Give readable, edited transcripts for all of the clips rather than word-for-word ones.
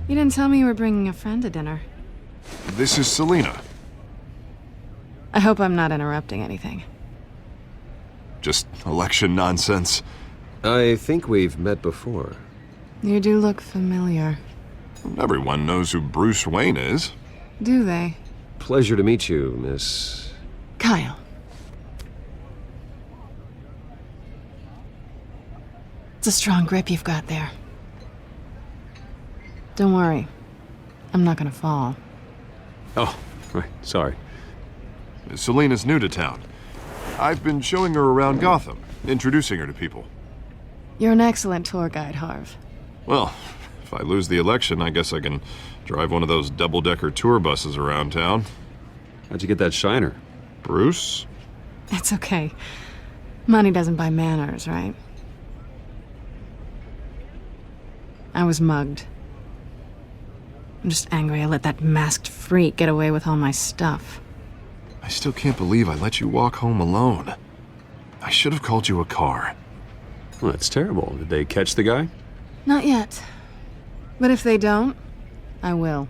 You didn't tell me you were bringing a friend to dinner. This is Selina. I hope I'm not interrupting anything. Just election nonsense. I think we've met before. You do look familiar. Everyone knows who Bruce Wayne is. Do they? Pleasure to meet you, Miss... Kyle. It's a strong grip you've got there. Don't worry. I'm not gonna fall. Oh, right, sorry. Selina's new to town. I've been showing her around Gotham, introducing her to people. You're an excellent tour guide, Harv. Well, if I lose the election, I guess I can drive one of those double-decker tour buses around town. How'd you get that shiner? Bruce? It's okay. Money doesn't buy manners, right? I was mugged. I'm just angry I let that masked freak get away with all my stuff. I still can't believe I let you walk home alone. I should have called you a car. Well, that's terrible. Did they catch the guy? Not yet. But if they don't, I will.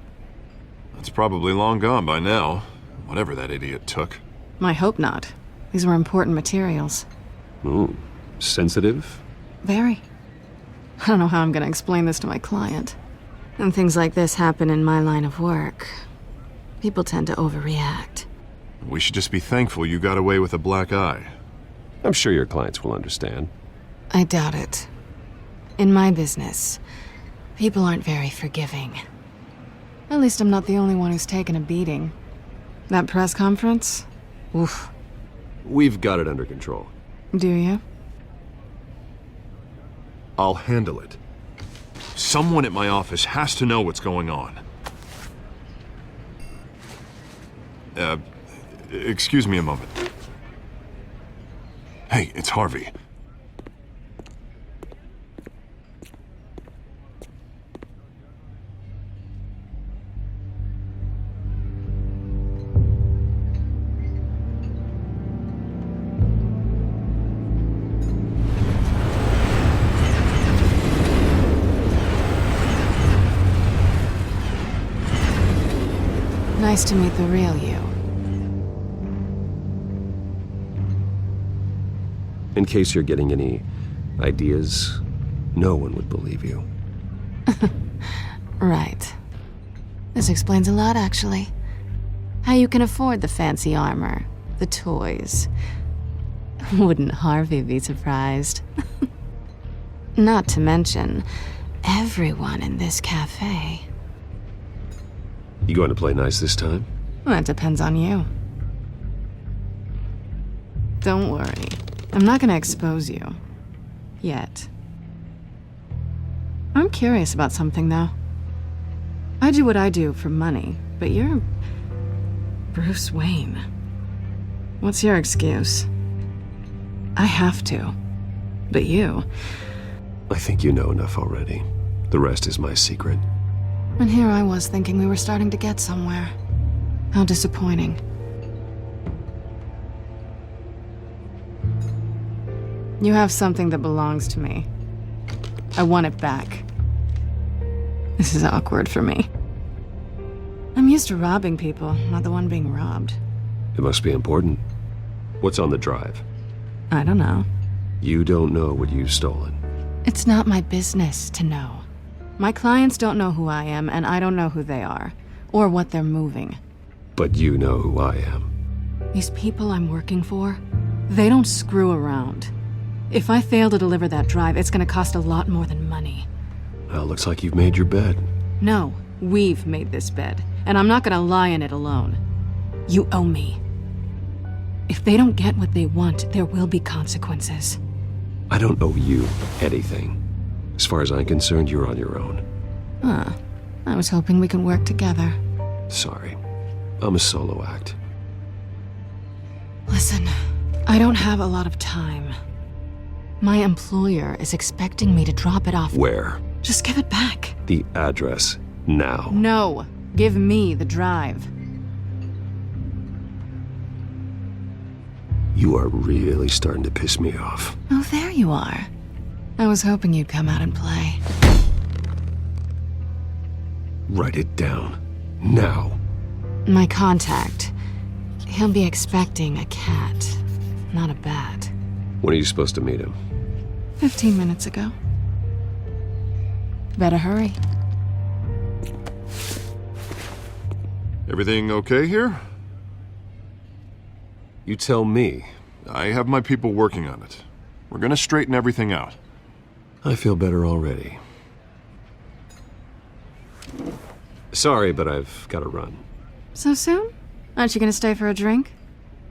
It's probably long gone by now, whatever that idiot took. I hope not. These were important materials. Ooh, sensitive? Very. I don't know how I'm gonna explain this to my client. And things like this happen in my line of work. People tend to overreact. We should just be thankful you got away with a black eye. I'm sure your clients will understand. I doubt it. In my business, people aren't very forgiving. At least I'm not the only one who's taken a beating. That press conference? Oof. We've got it under control. Do you? I'll handle it. Someone at my office has to know what's going on. Excuse me a moment. Hey, it's Harvey. Nice to meet the real you. In case you're getting any ideas, no one would believe you. Right. This explains a lot, actually. How you can afford the fancy armor, the toys. Wouldn't Harvey be surprised? Not to mention, everyone in this cafe. You going to play nice this time? That depends on you. Don't worry. I'm not gonna expose you. Yet. I'm curious about something, though. I do what I do for money, but you're... Bruce Wayne. What's your excuse? I have to. But you... I think you know enough already. The rest is my secret. And here I was thinking we were starting to get somewhere. How disappointing. You have something that belongs to me. I want it back. This is awkward for me. I'm used to robbing people, not the one being robbed. It must be important. What's on the drive? I don't know. You don't know what you've stolen. It's not my business to know. My clients don't know who I am, and I don't know who they are, or what they're moving. But you know who I am. These people I'm working for, they don't screw around. If I fail to deliver that drive, it's gonna cost a lot more than money. Well, looks like you've made your bed. No, we've made this bed, and I'm not gonna lie in it alone. You owe me. If they don't get what they want, there will be consequences. I don't owe you anything. As far as I'm concerned, you're on your own. Huh. I was hoping we could work together. Sorry. I'm a solo act. Listen, I don't have a lot of time. My employer is expecting me to drop it off. Where? Just give it back. The address, now. No, give me the drive. You are really starting to piss me off. Oh, there you are. I was hoping you'd come out and play. Write it down. Now. My contact. He'll be expecting a cat, not a bat. When are you supposed to meet him? 15 minutes ago. Better hurry. Everything okay here? You tell me. I have my people working on it. We're gonna straighten everything out. I feel better already. Sorry, but I've got to run. So soon? Aren't you gonna stay for a drink?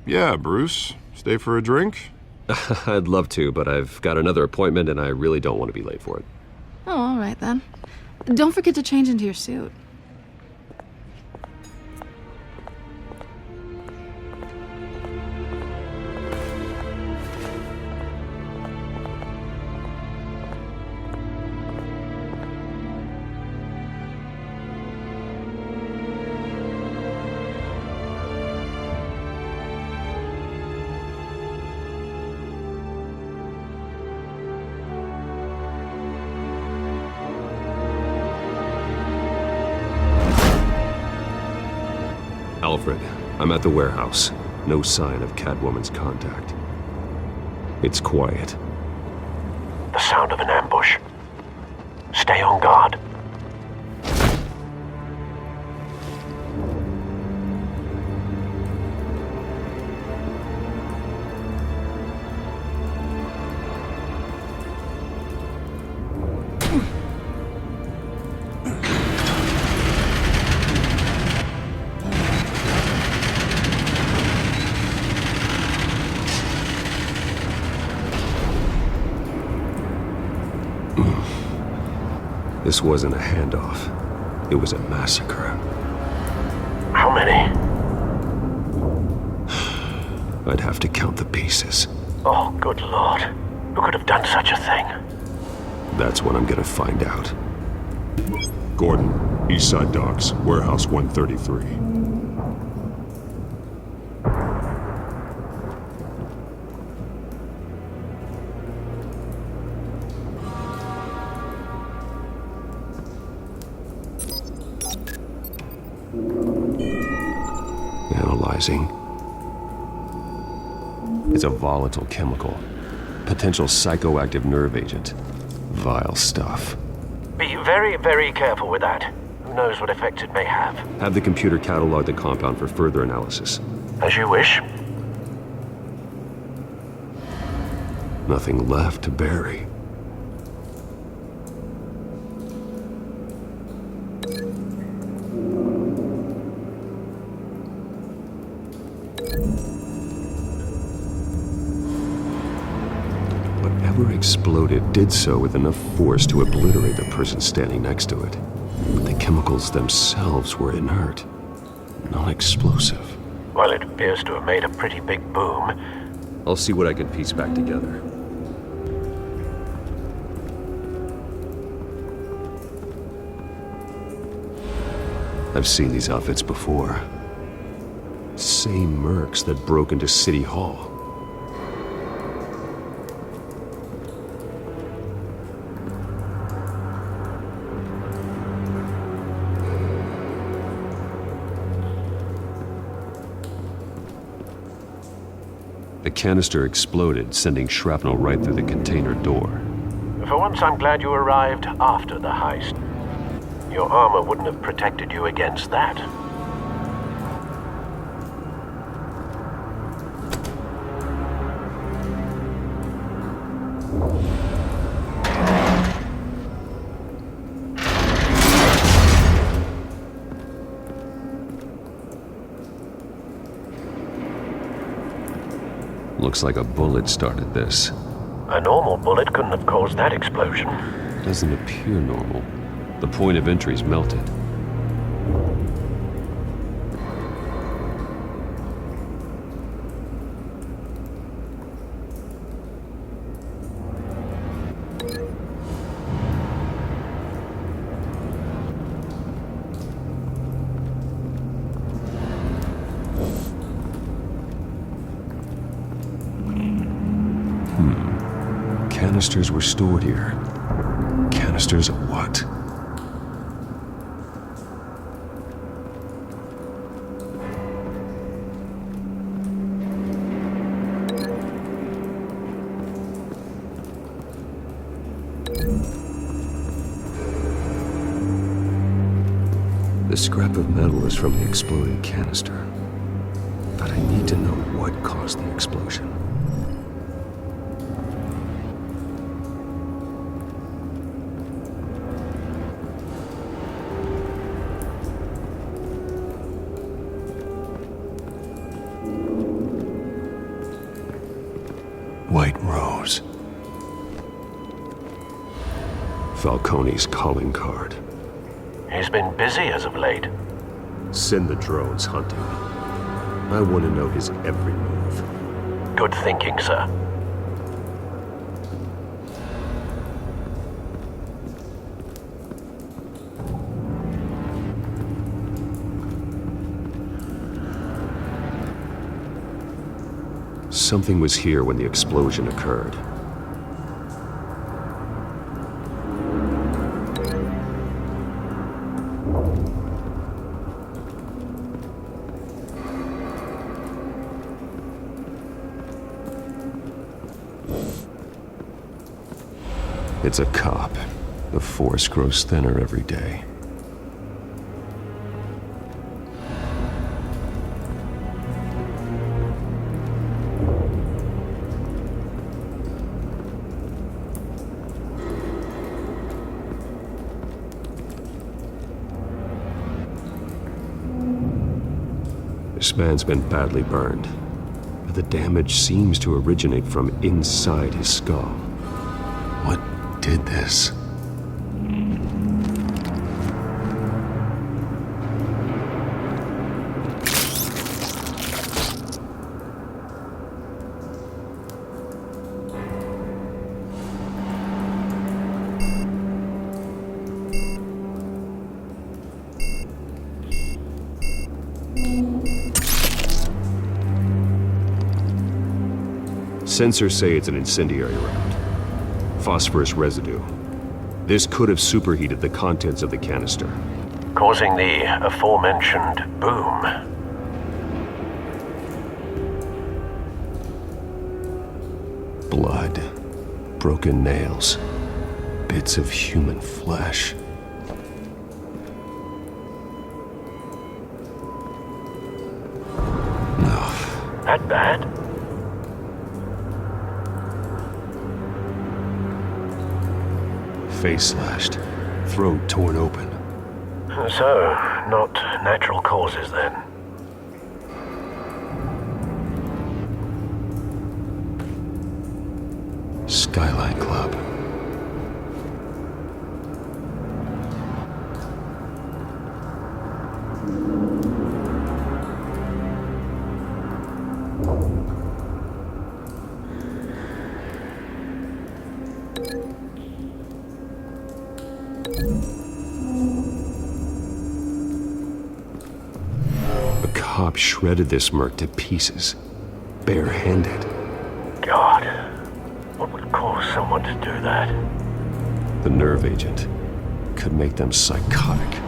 Yeah, Bruce. Stay for a drink? I'd love to, but I've got another appointment and I really don't want to be late for it. Oh, all right then. Don't forget to change into your suit. Alfred, I'm at the warehouse. No sign of Catwoman's contact. It's quiet. The sound of an ambush. Stay on guard. This wasn't a handoff. It was a massacre. How many? I'd have to count the pieces. Oh, good Lord. Who could have done such a thing? That's what I'm gonna find out. Gordon, Eastside Docks, Warehouse 133. Analyzing. It's a volatile chemical. Potential psychoactive nerve agent. Vile stuff. Be very, very careful with that. Who knows what effect it may have. Have the computer catalog the compound for further analysis. As you wish. Nothing left to bury. Whatever exploded did so with enough force to obliterate the person standing next to it. But the chemicals themselves were inert, non-explosive. Well, it appears to have made a pretty big boom. I'll see what I can piece back together. I've seen these outfits before. Same mercs that broke into City Hall. The canister exploded, sending shrapnel right through the container door. For once, I'm glad you arrived after the heist. Your armor wouldn't have protected you against that. Looks like a bullet started this. A normal bullet couldn't have caused that explosion. Doesn't appear normal. The point of entry's melted. Canisters were stored here. Canisters of what? The scrap of metal is from the exploded canister. But I need to know what caused the explosion. White Rose. Falcone's calling card. He's been busy as of late. Send the drones hunting. I want to know his every move. Good thinking, sir. Something was here when the explosion occurred. It's a cop. The force grows thinner every day. This man's been badly burned, but the damage seems to originate from inside his skull. What did this? Sensors say it's an incendiary round. Phosphorus residue. This could have superheated the contents of the canister. Causing the aforementioned boom. Blood. Broken nails. Bits of human flesh. No. That bad? Face slashed. Throat torn open. So, not natural causes then. Skyline Club. A cop shredded this merc to pieces, barehanded. God, what would cause someone to do that? The nerve agent could make them psychotic.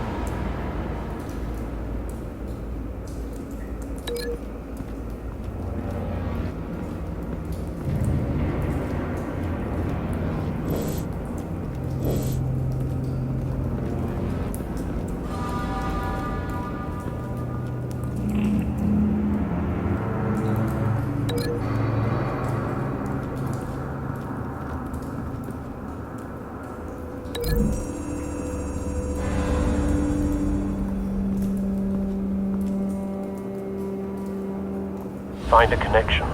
Find a connection.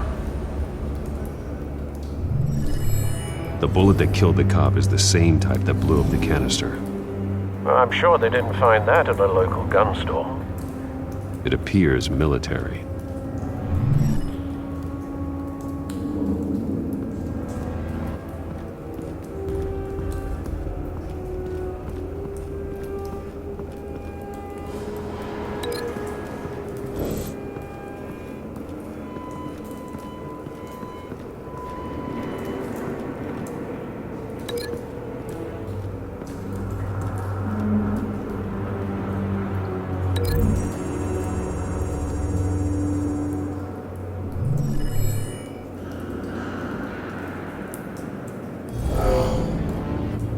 The bullet that killed the cop is the same type that blew up the canister. Well, I'm sure they didn't find that at a local gun store. It appears military.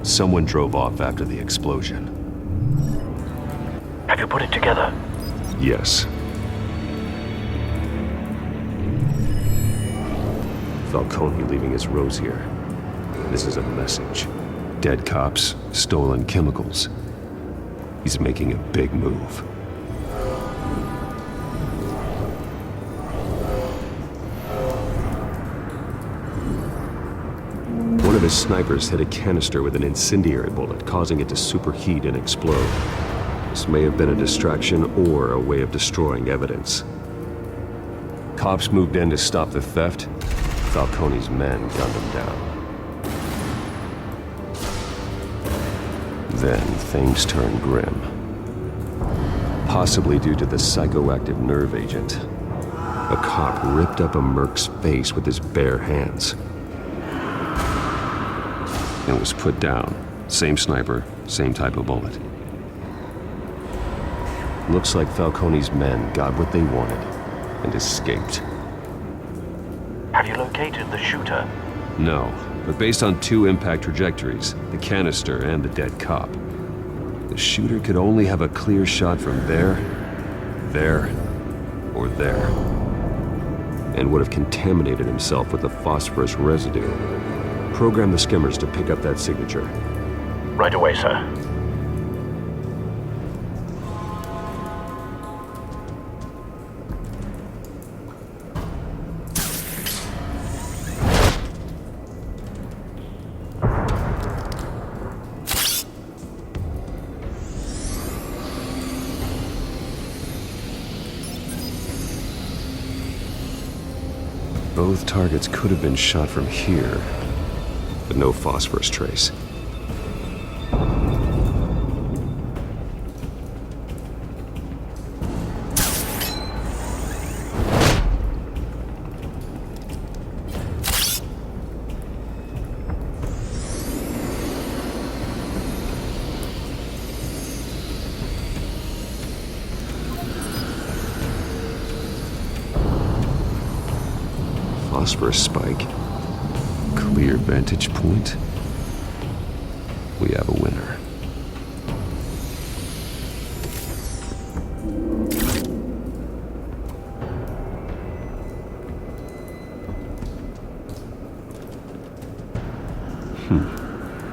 Someone drove off after the explosion. Have you put it together? Yes. Falcone leaving his rose here. This is a message. Dead cops, stolen chemicals. He's making a big move. One of his snipers hit a canister with an incendiary bullet, causing it to superheat and explode. This may have been a distraction or a way of destroying evidence. Cops moved in to stop the theft. Falcone's men gunned him down. Then things turned grim. Possibly due to the psychoactive nerve agent. A cop ripped up a merc's face with his bare hands. And was put down. Same sniper, same type of bullet. Looks like Falcone's men got what they wanted and escaped. Have you located the shooter? No, but based on two impact trajectories, the canister and the dead cop, the shooter could only have a clear shot from there, or there, and would have contaminated himself with the phosphorus residue. Program the skimmers to pick up that signature. Right away, sir. Both targets could have been shot from here, but no phosphorus trace. Phosphorus spike. Clear vantage point. We have a winner.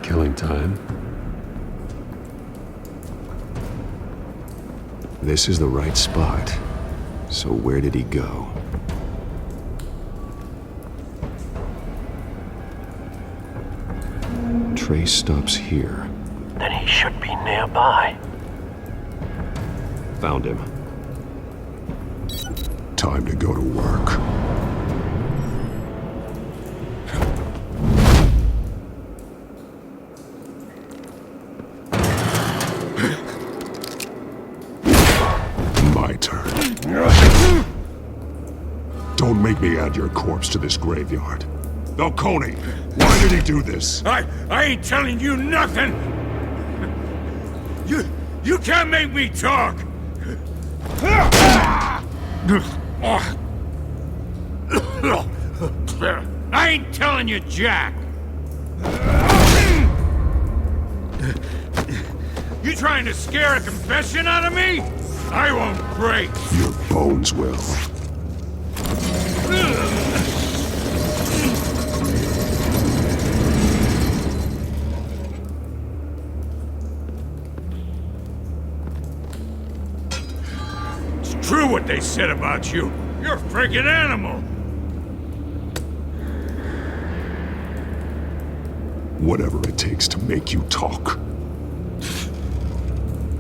Killing time. This is the right spot. So where did he go? Trace stops here. Then he should be nearby. Found him. Time to go to work. My turn. Don't make me add your corpse to this graveyard. Falcone, why did he do this? I ain't telling you nothing! You can't make me talk! I ain't telling you jack! You trying to scare a confession out of me? I won't break! Your bones will. True what they said about you. You're a freaking animal. Whatever it takes to make you talk.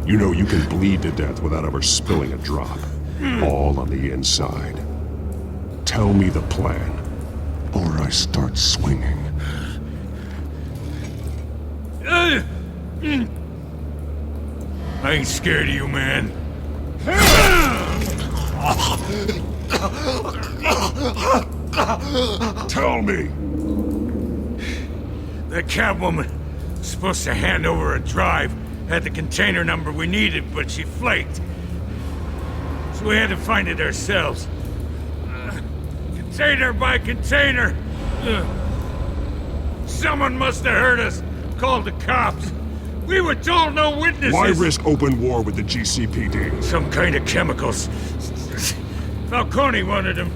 You know you can bleed to death without ever spilling a drop. All on the inside. Tell me the plan, or I start swinging. I ain't scared of you, man. Tell me! That Catwoman was supposed to hand over a drive, had the container number we needed, but she flaked. So we had to find it ourselves. Container by container. Someone must have heard us. called the cops. We were told no witnesses. Why risk open war with the GCPD? Some kind of chemicals. Falcone wanted them.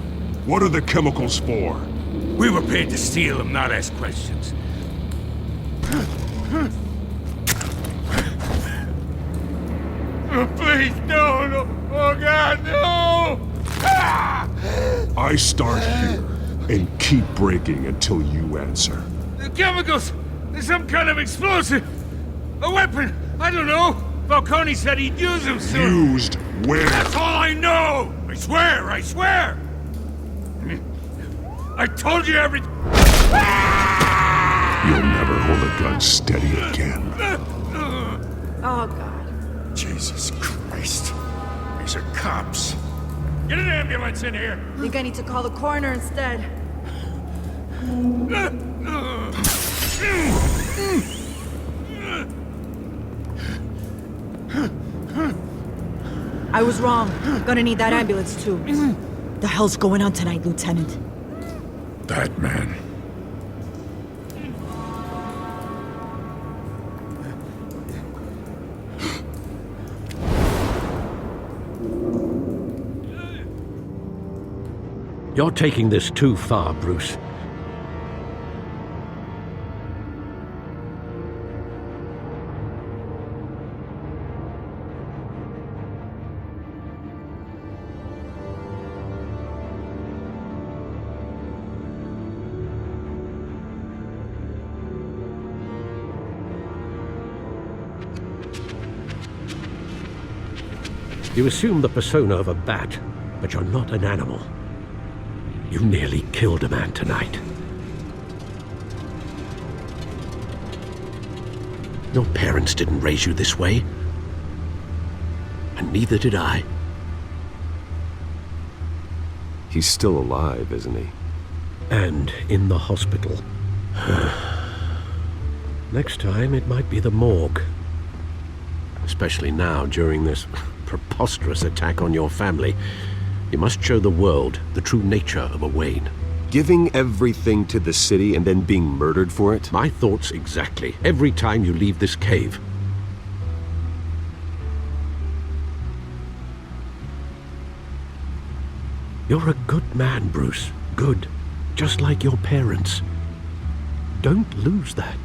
What are the chemicals for? We were paid to steal them, not ask questions. Oh, please, no. Oh, God, no! Ah! I start here and keep breaking until you answer. The chemicals! There's some kind of explosive! A weapon! I don't know! Falcone said he'd use them soon! Used where? That's all I know! I swear! I told you everything! You'll never hold a gun steady again. Oh, God. Jesus Christ. These are cops. Get an ambulance in here! Think I need to call the coroner instead. I was wrong. Gonna need that ambulance too. The hell's going on tonight, Lieutenant? Batman. You're taking this too far, Bruce. You assume the persona of a bat, but you're not an animal. You nearly killed a man tonight. Your parents didn't raise you this way. And neither did I. He's still alive, isn't he? And in the hospital. Next time, it might be the morgue. Especially now, during this preposterous attack on your family. You must show the world the true nature of a Wayne. Giving everything to the city and then being murdered for it? My thoughts exactly. Every time you leave this cave. You're a good man, Bruce. Good. Just like your parents. Don't lose that.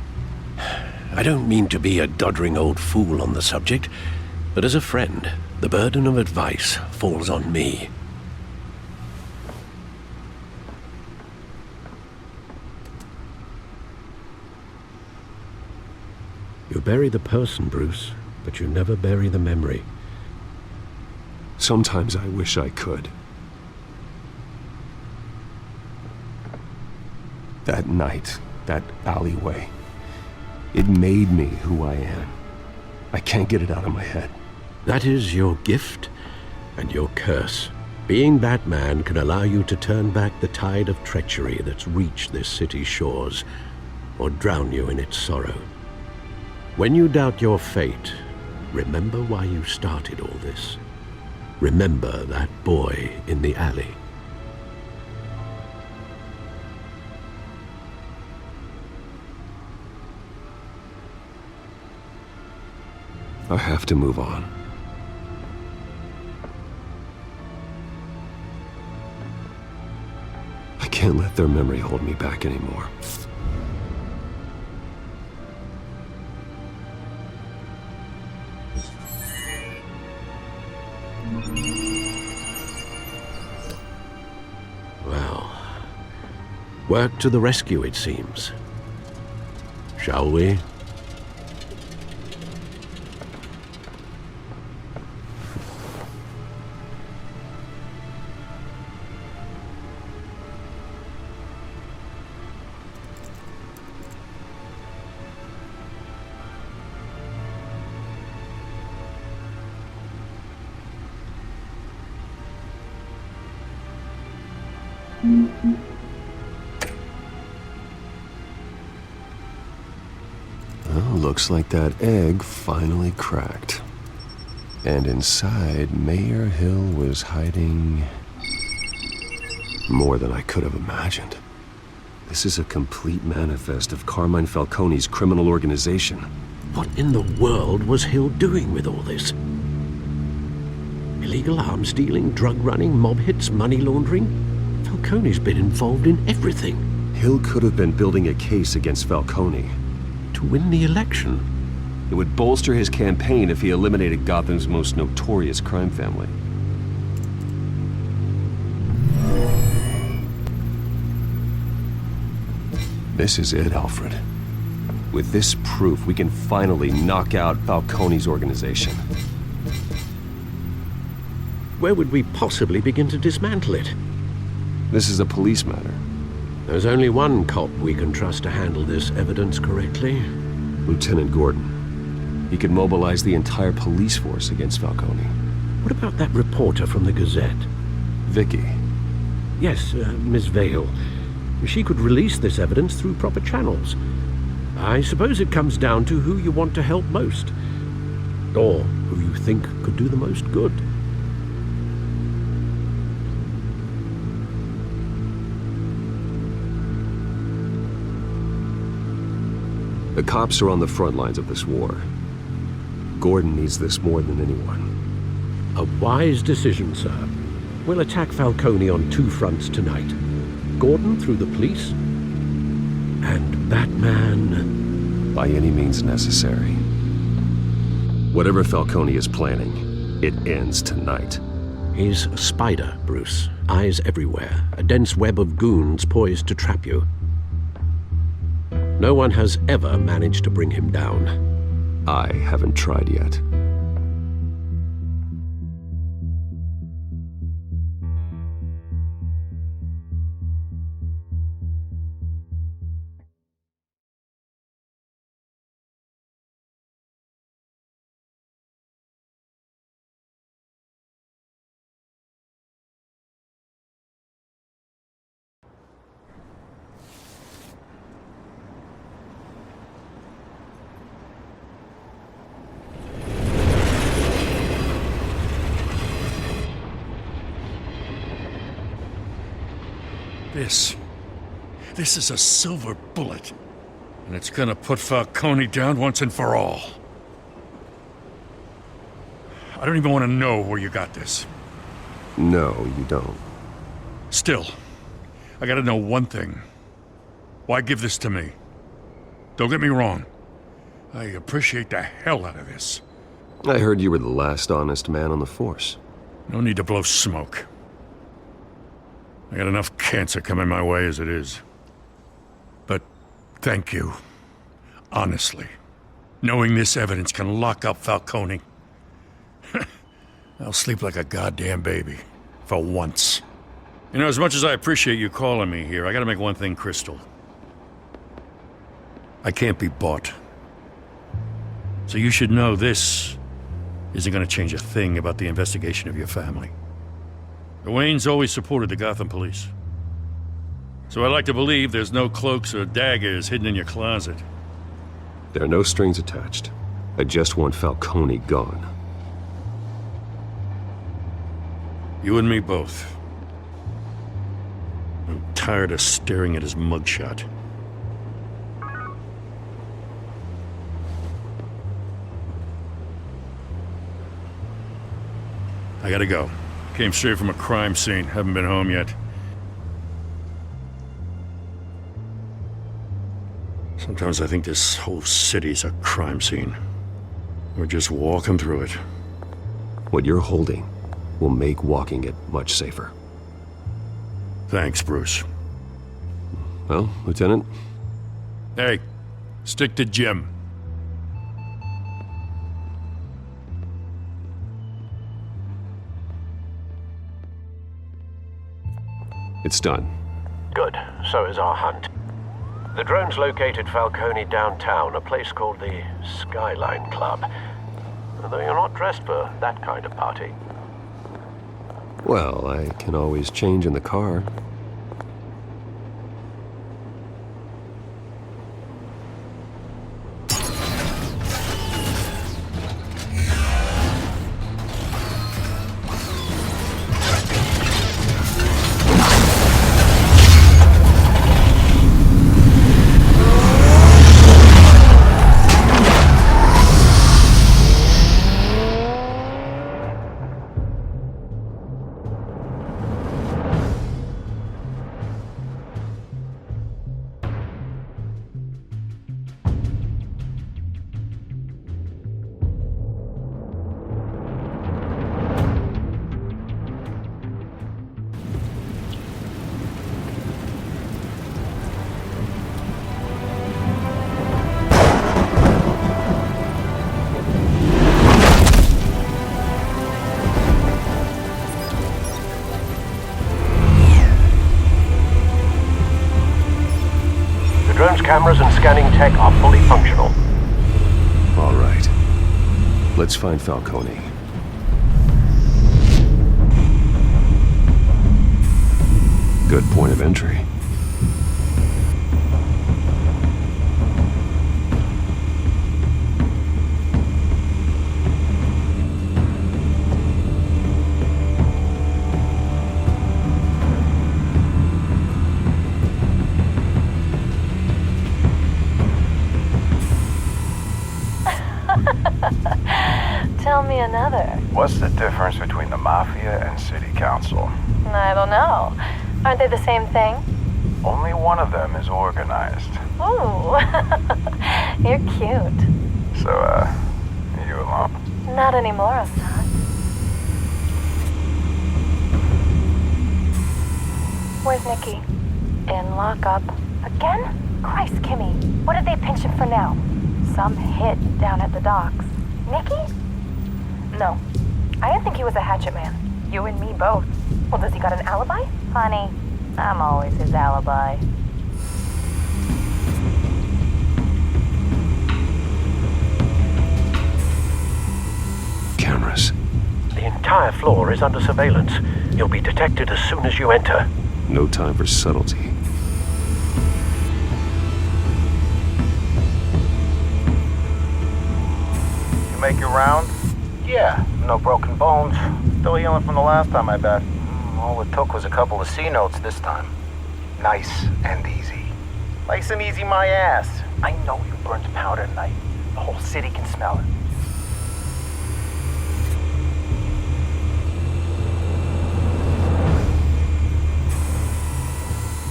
I don't mean to be a doddering old fool on the subject, but as a friend, the burden of advice falls on me. You bury the person, Bruce, but you never bury the memory. Sometimes I wish I could. That night, that alleyway, it made me who I am. I can't get it out of my head. That is your gift and your curse. Being Batman can allow you to turn back the tide of treachery that's reached this city's shores, or drown you in its sorrow. When you doubt your fate, remember why you started all this. Remember that boy in the alley. I have to move on. I can't let their memory hold me back anymore. Well, work to the rescue, it seems. Shall we? Well, looks like that egg finally cracked. And inside, Mayor Hill was hiding more than I could have imagined. This is a complete manifest of Carmine Falcone's criminal organization. What in the world was Hill doing with all this? Illegal arms dealing, drug running, mob hits, money laundering? Falcone's been involved in everything. Hill could have been building a case against Falcone. To win the election. It would bolster his campaign if he eliminated Gotham's most notorious crime family. This is it, Alfred. With this proof, we can finally knock out Falcone's organization. Where would we possibly begin to dismantle it? This is a police matter. There's only one cop we can trust to handle this evidence correctly. Lieutenant Gordon. He could mobilize the entire police force against Falcone. What about that reporter from the Gazette? Vicky. Yes, Miss Vale. She could release this evidence through proper channels. I suppose it comes down to who you want to help most. Or who you think could do the most good. The cops are on the front lines of this war. Gordon needs this more than anyone. A wise decision, sir. We'll attack Falcone on two fronts tonight. Gordon through the police, and Batman... by any means necessary. Whatever Falcone is planning, it ends tonight. He's a spider, Bruce. Eyes everywhere. A dense web of goons poised to trap you. No one has ever managed to bring him down. I haven't tried yet. This is a silver bullet. And it's gonna put Falcone down once and for all. I don't even want to know where you got this. No, you don't. Still, I gotta know one thing. Why give this to me? Don't get me wrong. I appreciate the hell out of this. I heard you were the last honest man on the force. No need to blow smoke. I got enough cancer coming my way as it is. But thank you. Honestly. Knowing this evidence can lock up Falcone. I'll sleep like a goddamn baby. For once. You know, as much as I appreciate you calling me here, I gotta make one thing crystal. I can't be bought. So you should know this isn't gonna change a thing about the investigation of your family. The Waynes always supported the Gotham police. So I like to believe there's no cloaks or daggers hidden in your closet. There are no strings attached. I just want Falcone gone. You and me both. I'm tired of staring at his mugshot. I gotta go. Came straight from a crime scene. Haven't been home yet. Sometimes I think this whole city's a crime scene. We're just walking through it. What you're holding will make walking it much safer. Thanks, Bruce. Well, Lieutenant? Hey, stick to Jim. It's done. Good. So is our hunt. The drones located Falcone downtown, a place called the Skyline Club. Although you're not dressed for that kind of party. Well, I can always change in the car. operational. All right. Let's find Falcone. Good point of entry. Tell me another. What's the difference between the Mafia and City Council? I don't know. Aren't they the same thing? Only one of them is organized. Ooh, you're cute. So, you alone? Not anymore, I'm not. Where's Nikki? In lockup. Again? Christ, Kimmy. What did they pinch him for now? Some hit down at the docks. Nikki? No. I didn't think he was a hatchet man. You and me both. Well, does he got an alibi? Honey, I'm always his alibi. Cameras. The entire floor is under surveillance. You'll be detected as soon as you enter. No time for subtlety. You make your round? Yeah, no broken bones. Still healing from the last time, I bet. All it took was a couple of C notes this time. Nice and easy. Nice and easy, my ass. I know you burnt powder tonight. The whole city can smell it.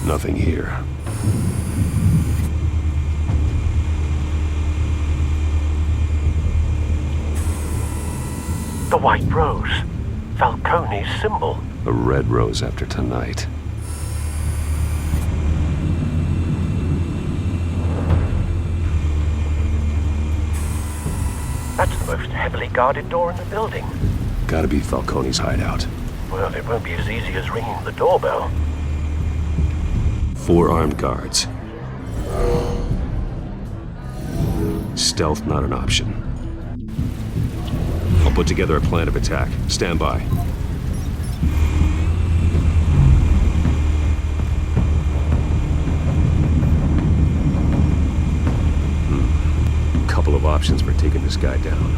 Nothing here. The white rose. Falcone's symbol. A red rose after tonight. That's the most heavily guarded door in the building. Gotta be Falcone's hideout. Well, it won't be as easy as ringing the doorbell. 4 armed guards. Stealth not an option. I'll put together a plan of attack. Stand by. Couple of options for taking this guy down.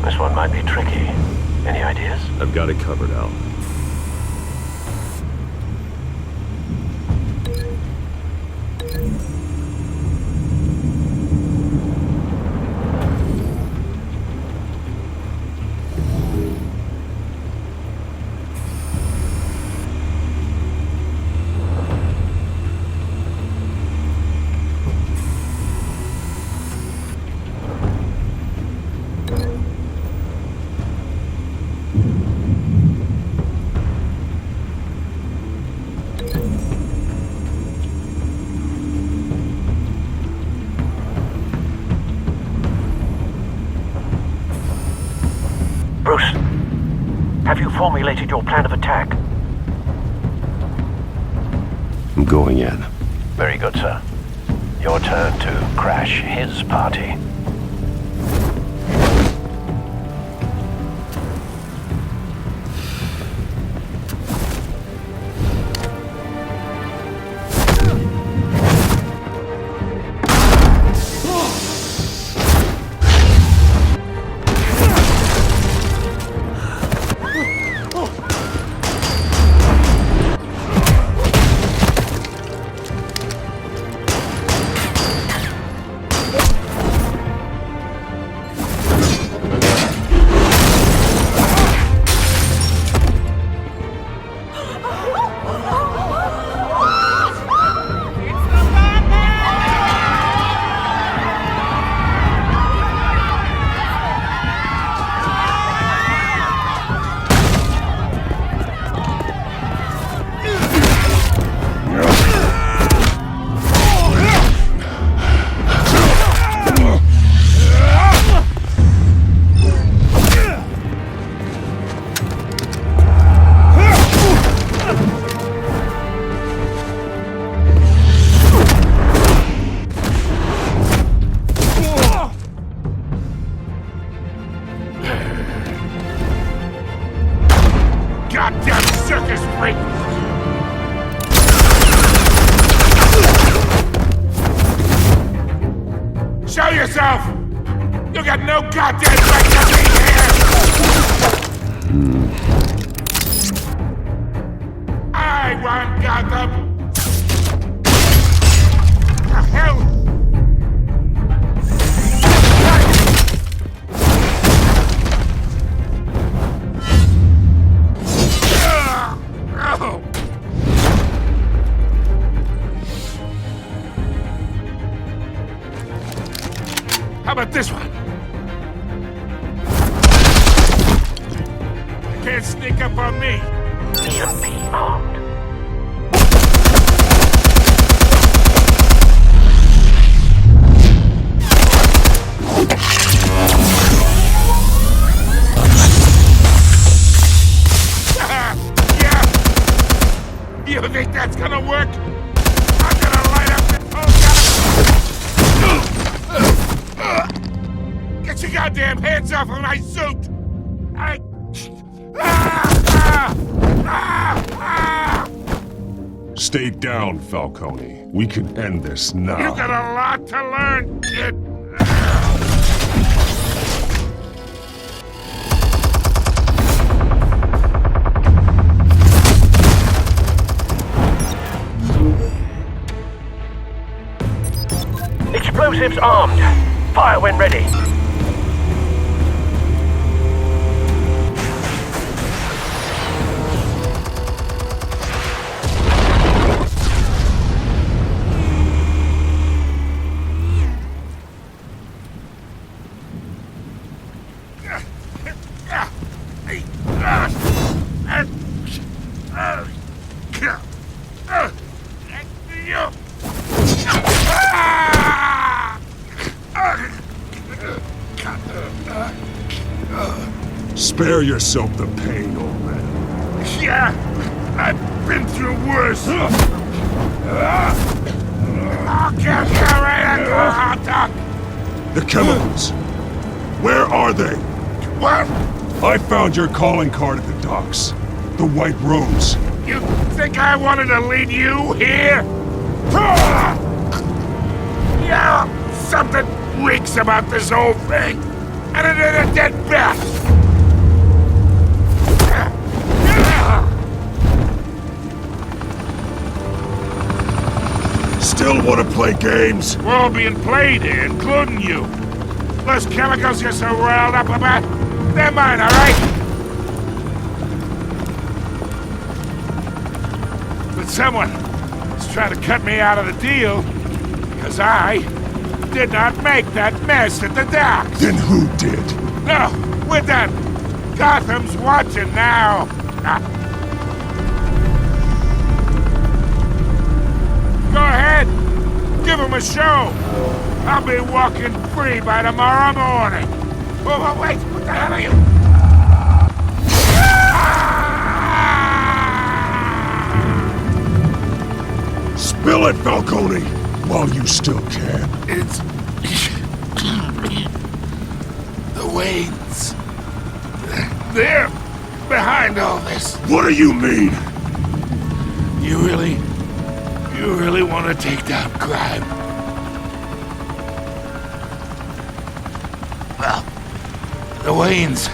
This one might be tricky. Any ideas? I've got it covered, Al. Bruce, have you formulated your plan of attack? I'm going in. Very good, sir. Your turn to crash his party. Show yourself! You got no goddamn right to be here! I want Gotham! The hell? How about this one? You can't sneak up on me. EMP armed. Yeah! You think that's gonna work? I'm gonna light up this whole goddamn... Get your goddamn hands off of my suit! Stay down, Falcone. We can end this now. You got a lot to learn, kid. Explosives armed. Fire when ready. Spare yourself the pain, old man. Yeah, I've been through worse. I'll kill you right at the hot dog. The chemicals. Where are they? What? I found your calling card at the docks. The White Rose. You think I wanted to lead you here? Yeah, something reeks about this whole thing. And it is a dead bat. Still want to play games? We're all being played here, including you. Those chemicals you're so riled up about, they're mine, all right? But someone is trying to cut me out of the deal because I did not make that mess at the docks. Then who did? No, we're done. Gotham's watching now. Go ahead. Give him a show. I'll be walking free by tomorrow morning. Wait, what the hell are you? Spill it, Falcone, while you still can. It's... the Waynes. They're behind all this. What do you mean? You really want to take down crime? Well, the Waynes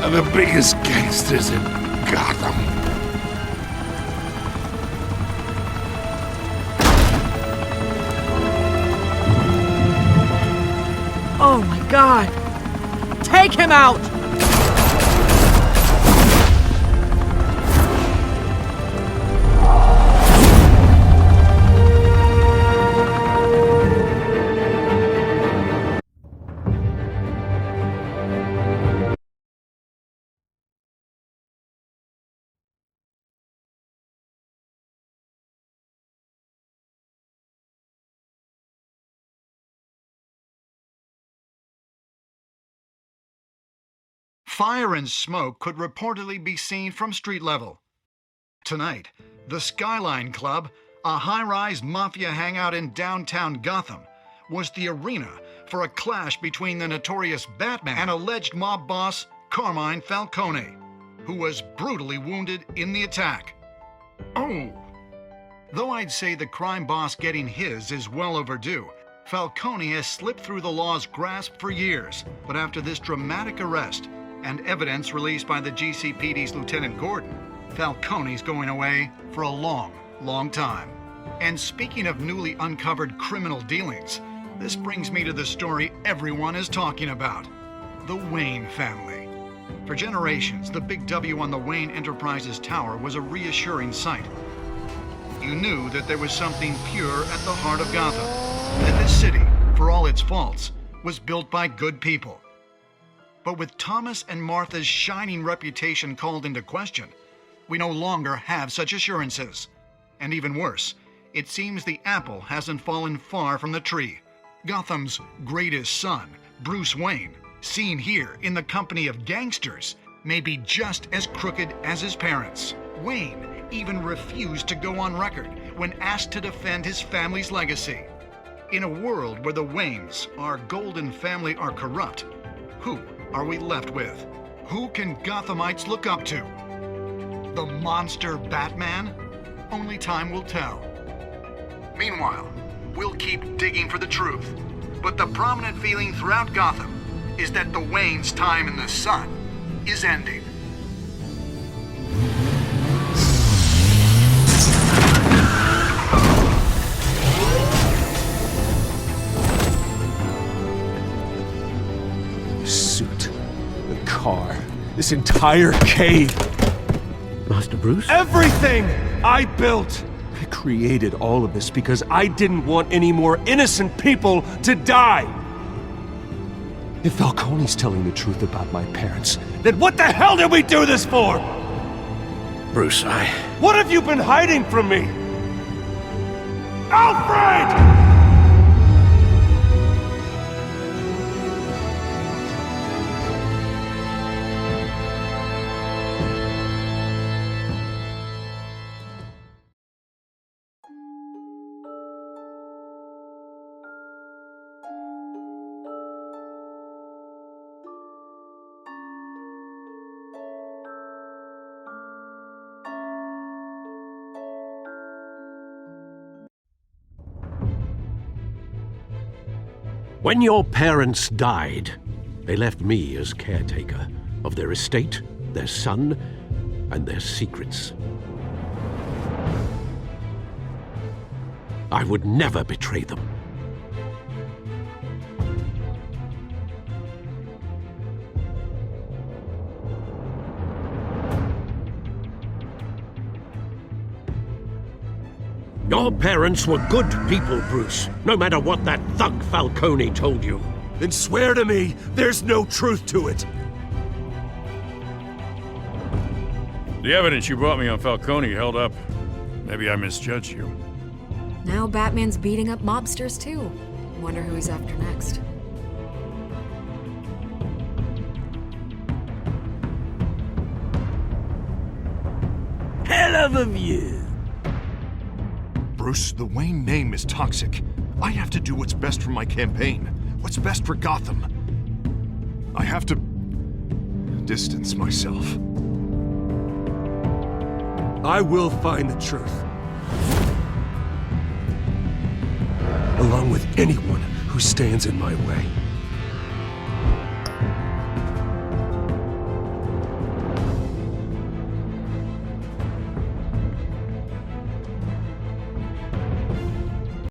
are the biggest gangsters in Gotham. Oh my god! Take him out! Fire and smoke could reportedly be seen from street level. Tonight, the Skyline Club, a high-rise mafia hangout in downtown Gotham, was the arena for a clash between the notorious Batman and alleged mob boss Carmine Falcone, who was brutally wounded in the attack. Oh! Though I'd say the crime boss getting his is well overdue, Falcone has slipped through the law's grasp for years, but after this dramatic arrest, and evidence released by the GCPD's Lieutenant Gordon, Falcone's going away for a long, long time. And speaking of newly uncovered criminal dealings, this brings me to the story everyone is talking about: the Wayne family. For generations, the big W on the Wayne Enterprises tower was a reassuring sight. You knew that there was something pure at the heart of Gotham, that this city, for all its faults, was built by good people. But with Thomas and Martha's shining reputation called into question, we no longer have such assurances. And even worse, it seems the apple hasn't fallen far from the tree. Gotham's greatest son, Bruce Wayne, seen here in the company of gangsters, may be just as crooked as his parents. Wayne even refused to go on record when asked to defend his family's legacy. In a world where the Waynes, our golden family, are corrupt, who are we left with? Who can Gothamites look up to? The monster Batman? Only time will tell. Meanwhile, we'll keep digging for the truth. But the prominent feeling throughout Gotham is that the Waynes' time in the sun is ending. Car, this entire cave. Master Bruce? Everything I built! I created all of this because I didn't want any more innocent people to die! If Falcone's telling the truth about my parents, then what the hell did we do this for? Bruce, What have you been hiding from me? Alfred! When your parents died, they left me as caretaker of their estate, their son, and their secrets. I would never betray them. Your parents were good people, Bruce, no matter what that thug Falcone told you. Then swear to me there's no truth to it. The evidence you brought me on Falcone held up. Maybe I misjudged you. Now Batman's beating up mobsters, too. Wonder who he's after next. love of you. Bruce, the Wayne name is toxic. I have to do what's best for my campaign. What's best for Gotham. I have to distance myself. I will find the truth. Along with anyone who stands in my way.